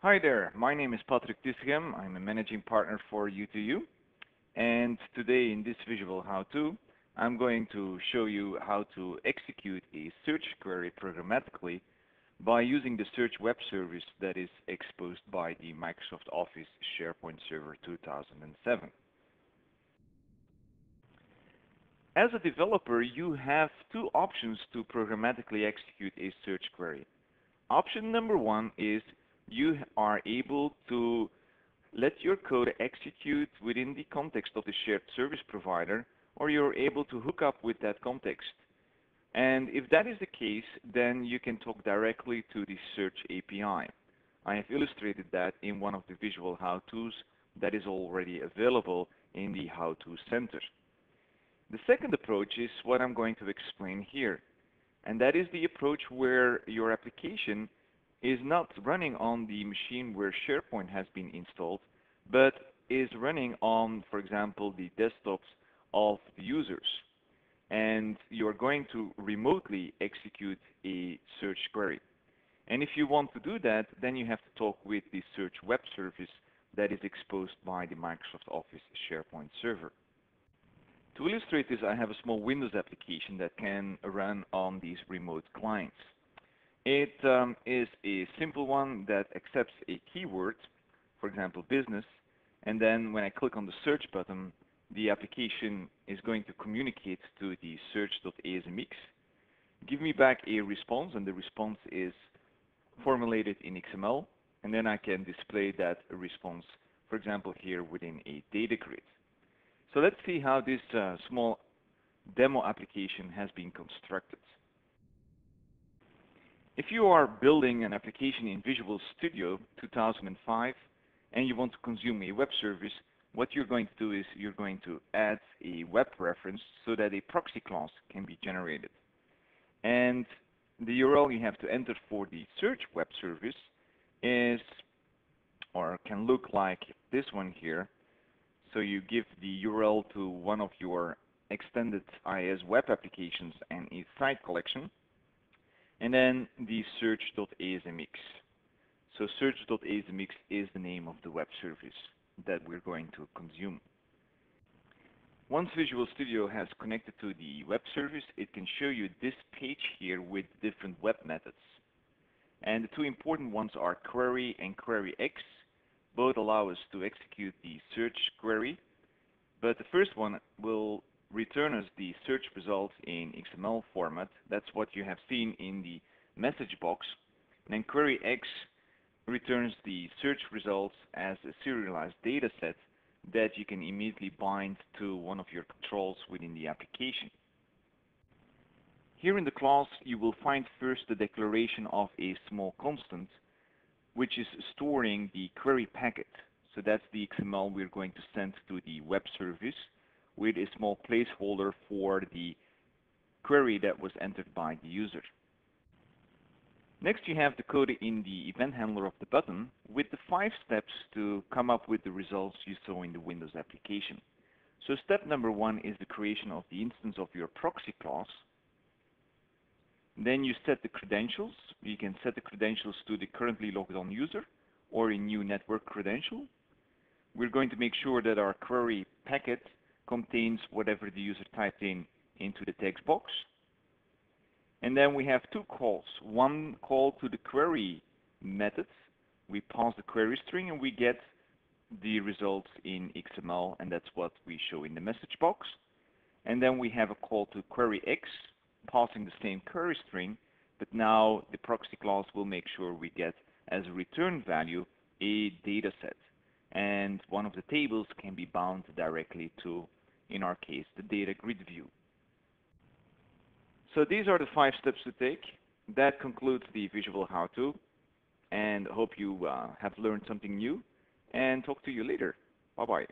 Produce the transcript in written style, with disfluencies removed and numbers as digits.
Hi there, my name is Patrick Tissigem. I'm a managing partner for U2U. And today in this visual how-to, I'm going to show you how to execute a search query programmatically by using the search web service that is exposed by the Microsoft Office SharePoint Server 2007. As a developer, you have two options to programmatically execute a search query. Option number one is you are able to let your code execute within the context of the shared service provider, or you're able to hook up with that context. And if that is the case, then you can talk directly to the search API. I have illustrated that in one of the visual how-tos that is already available in the How-To Center. The second approach is what I'm going to explain here, and that is the approach where your application is not running on the machine where SharePoint has been installed, but is running on, for example, the desktops of the users. And you're going to remotely execute a search query. And if you want to do that, then you have to talk with the search web service that is exposed by the Microsoft Office SharePoint Server. To illustrate this, I have a small Windows application that can run on these remote clients. It is a simple one that accepts a keyword, for example, business, and then when I click on the search button, the application is going to communicate to the search.asmx, give me back a response, and the response is formulated in XML, and then I can display that response, for example, here within a data grid. So let's see how this small demo application has been constructed. If you are building an application in Visual Studio 2005 and you want to consume a web service, what you're going to do is you're going to add a web reference so that a proxy class can be generated. And the URL you have to enter for the search web service is, or can look like this one here. So you give the URL to one of your extended IIS web applications and a site collection, and then the search.asmx. So search.asmx is the name of the web service that we're going to consume. Once Visual Studio has connected to the web service, it can show you this page here with different web methods. And the two important ones are query and queryx. Both allow us to execute the search query, but the first one will return us the search results in XML format. That's what you have seen in the message box. And then queryx returns the search results as a serialized data set that you can immediately bind to one of your controls within the application. Here in the class, you will find first the declaration of a small constant, which is storing the query packet. So that's the XML we're going to send to the web service with a small placeholder for the query that was entered by the user. Next, you have the code in the event handler of the button with the 5 steps to come up with the results you saw in the Windows application. So step number 1 is the creation of the instance of your proxy class. Then you set the credentials. You can set the credentials to the currently logged on user or a new network credential. We're going to make sure that our query packet contains whatever the user typed in into the text box. And then we have 2 calls. One call to the query method. We pass the query string and we get the results in XML, and that's what we show in the message box. And then we have a call to queryx, passing the same query string, but now the proxy class will make sure we get as a return value a data set. And one of the tables can be bound directly to, in our case, the data grid view. So these are the 5 steps to take. That concludes the visual how-to, and hope you have learned something new, and talk to you later. Bye-bye.